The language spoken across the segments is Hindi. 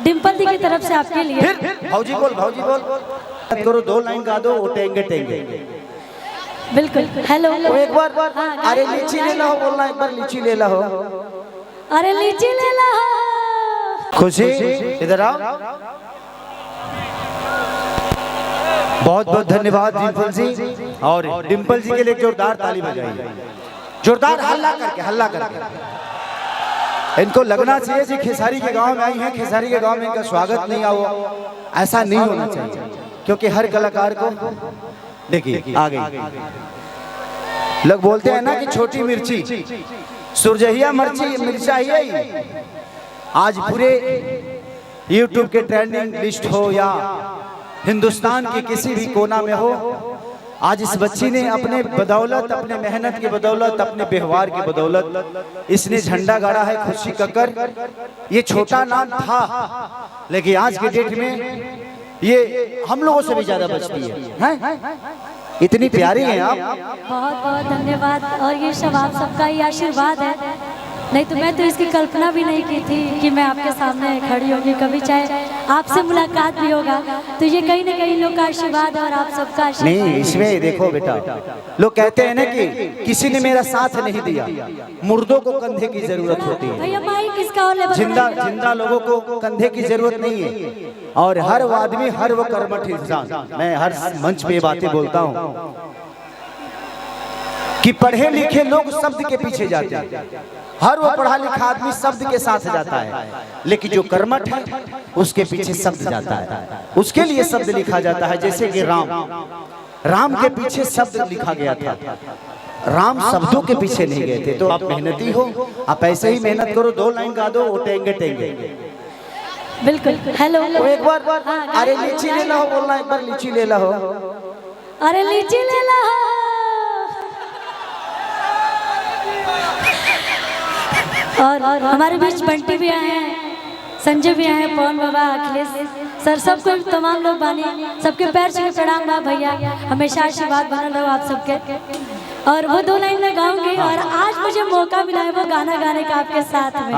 डिम्पल दी की तरफ से आपके लिए। फिर भौजी बोल करो, 2 लाइन गा दो, वो टेंगे टेंगे। बिल्कुल। हेलो एक बार अरे लीची ले लो बोलना, एक बार लीची ले लो। अरे लीची ले लो। खुशी इधर आओ। बहुत बहुत धन्यवाद डिम्पल जी, और डिम्पल जी के लिए जोरदार ताली बजाइए, जोरदार हल्ला करके। इनको लगना चाहिए जी खेसारी के गांव में आई हैं, खेसारी के गांव में इनका स्वागत नहीं हुआ, ऐसा नहीं होना चाहिए, क्योंकि हर कलाकार को देखिए आ गई। लोग बोलते हैं ना कि छोटी मिर्ची सुरजहिया मिर्चा ही। आज पूरे YouTube के ट्रेंडिंग लिस्ट हो या हिंदुस्तान के किसी भी कोना में हो, आज इस बच्ची ने अपने बदौलत, अपने मेहनत की बदौलत, अपने व्यवहार की बदौलत इसने झंडा गाड़ा है। खुशी कक्कर ये छोटा नाम था, लेकिन आज के डेट में ये हम लोगों से भी ज्यादा बचती है। इतनी प्यारी हैं आप। बहुत बहुत धन्यवाद, और ये सब आप सबका ही आशीर्वाद है, नहीं तो मैं तो इसकी कल्पना भी नहीं की थी कि मैं आपके सामने खड़ी होगी कभी, चाहे आपसे मुलाकात भी होगा तो ये कहीं ना कहीं लोग का आशीर्वाद है और आप सबका आशीर्वाद। नहीं, इसमें देखो बेटा, लोग कहते हैं ना कि किसी ने मेरा साथ नहीं दिया, मुर्दों को कंधे की जरूरत होती है भैया, माइक किसका और ले, जिंदा लोगों को कंधे की जरूरत नहीं है। और हर वो आदमी, हर वो कर्मठ इंसान, मैं हर मंच पे बातें बोलता हूँ कि पढ़े लिखे लोग शब्द के पीछे जाते हैं, हर वो पढ़ा लिखा आदमी शब्द के साथ जाता है, लेकिन जो कर्मठ है उसके पीछे शब्द जाता है, उसके लिए शब्द लिखा जाता है। जैसे कि राम के पीछे शब्द लिखा गया था, राम शब्दों के पीछे नहीं गए थे। तो आप मेहनती हो, आप ऐसे ही मेहनत करो, 2 लाइन गा दो, वो टेंगे टेंगे। बिल्कुल। हेलो एक बार अरे लीची ले लो बोलना, एक बार लीची ले लो। अरे लीची ले लो। और हमारे बीच बंटी भी आए हैं, संजय भी आए हैं, पवन बाबा, अखिलेश सर, सबको तमाम लोग बानी, सबके पैर छू प्रणाम बा भैया, हमेशा आशीर्वाद बनल रहो आप सबके। और वो 2 लाइन में गाऊंगी, और आज मुझे मौका मिला है वो गाना गाने का आपके साथ में,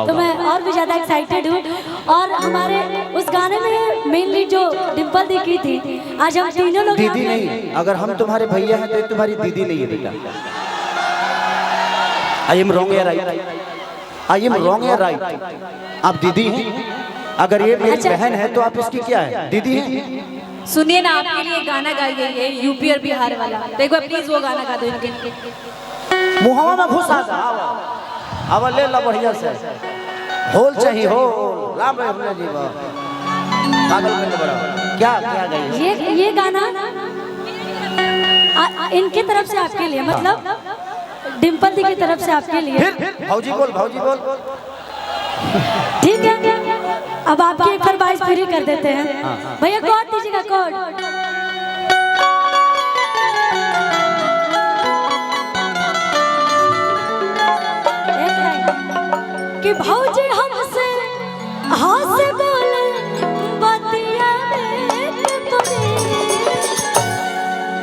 तो मैं और भी ज्यादा एक्साइटेड हूँ। और हमारे उस गाने में मेनली जो डिम्पल दी की थी, आज हम तीनों लोग दीदी नहीं, अगर हम तुम्हारे भैया हैं तो तुम्हारी दीदी नहीं है बेटा। आई एम रॉन्ग या राइट? आप दीदी हैं, अगर ये मेरी बहन है तो आप इसकी क्या है, दीदी हैं। सुनिए ना, आपके लिए गाना गाई गई है यूपी और बिहार वाला, तो एक बार प्लीज वो गाना गा दो इनके। मुहावा में घुसा जा, अब ले ला बढ़िया से, होल चाहिए हो राम जी पागल में बड़ा क्या गई ये गाना इनके तरफ से आपके लिए, मतलब डिम्पल दी की तरफ से आपके लिए। फिर भौजी बोल। ठीक है, अब आपकी एक फरमाइश पूरी कर देते हैं भैया। कोड दीजिएगा, कोड। एक लाइन कि भौजी हमसे हाथ से बोले बतिया में तुझे,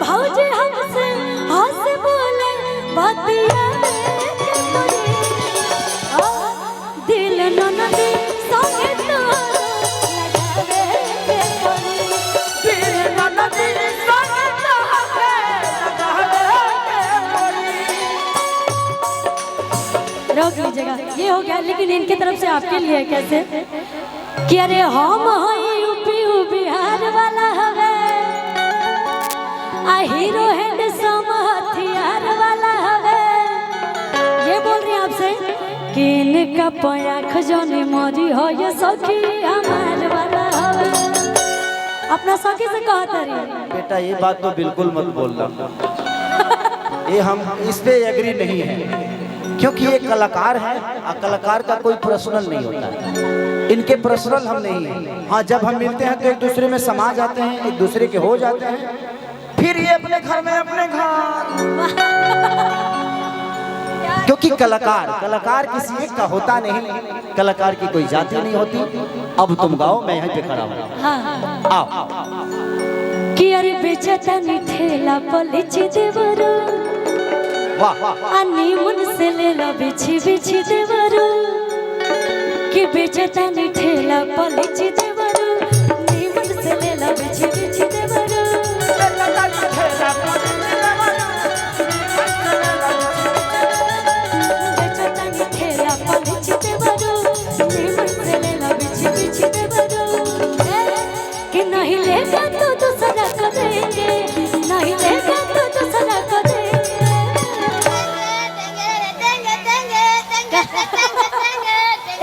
भौजी हमसे हाथ से बोले बतिया दिल ननदी संगे तो लगावे के पड़ी, दिल ननदी संगे तो लगावे के पड़ी। रोक लीजिएगा, ये हो गया। लेकिन इनके तरफ से आपके लिए कैसे कि अरे हम यूपी बिहार वाला हवे, आ हीरो हैंडसम हथियार वाला हवे, ये बोल रही हैं आपसे कि इनका पयाख जोनी मोरी हो, ये सखी हमारे वाला हवे। अपना सखी से कहता रही बेटा, ये बात तो बिल्कुल मत बोलना, ये हम इस पे एग्री नहीं है, क्योंकि ये कलाकार है, कलाकार का कोई पर्सनल नहीं होता है, इनके पर्सनल हम नहीं है। हाँ, जब हम मिलते हैं तो एक दूसरे में समा जाते हैं, एक दूसरे के हो जाते हैं, फिर ये अपने घर में अपने घर, क्योंकि कलाकार किसी एक का होता नहीं, कलाकार की कोई जाति नहीं होती। अब तुम गाओ, मैं यहीं पे खड़ा हूँ। हाँ। आओ कि अरे बेचता नहीं ठेला पलिची देवरो, वाह अन्नी मुन से ले लो बिछी बिछी देवरो, कि बेचता नहीं ठेला पलिची देवरू नीमन से लेला बिछी बिछी देवरू बेचतानी ठेला पलिची देवरू नीमन से लेला बिछी बिछी देवरू कि नहीं लेगा तो दूसरा को देंगे नहीं लेगा तो दूसरा को देंगे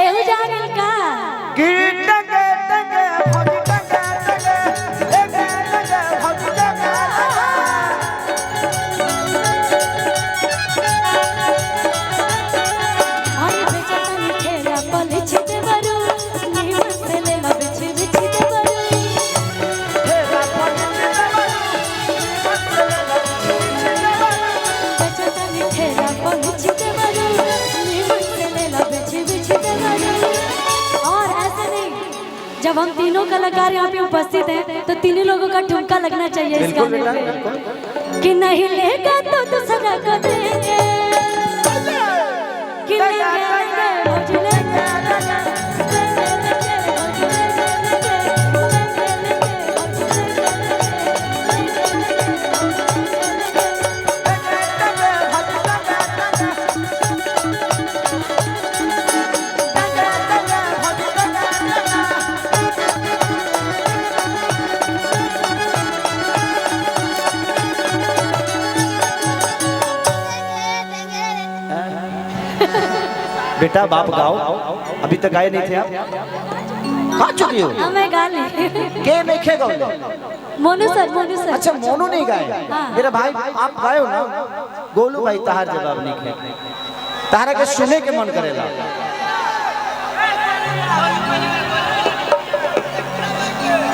एहू जागल का अरे बेचतानी ठेला पलिची देवरू नीमन से लेला बिछी बिछी देवरू बेचतानी ठेला पलिची देवरू नीमन से लेला बिछी बिछी देवरू और ऐसे नहीं जब हम तीनों कलाकार यहाँ पे उपस्थित हैं तो तीनों लोगों का ठुमका लगना चाहिए इस बिल्कुल गाने बेटा, पे बिल्कुल। कि नहीं लेगा तो दूसरा को देंगे कि लेंगे भौजी लेंगे बेटा बाप गाओ, अभी तक गाए नहीं थे आप, गा चुकी हो। हमें गा ली के नहीं खे गाओ? मोनू सर अच्छा मोनू नहीं गाए। हाँ। मेरा भाई आप गाए हो ना, गोलू भाई तहार जवाब नहीं खे, तहारा के सुने के मन करेला।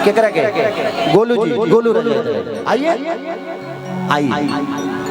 केकरा के? गोलू जी, गोलू रंजन आइए आइए।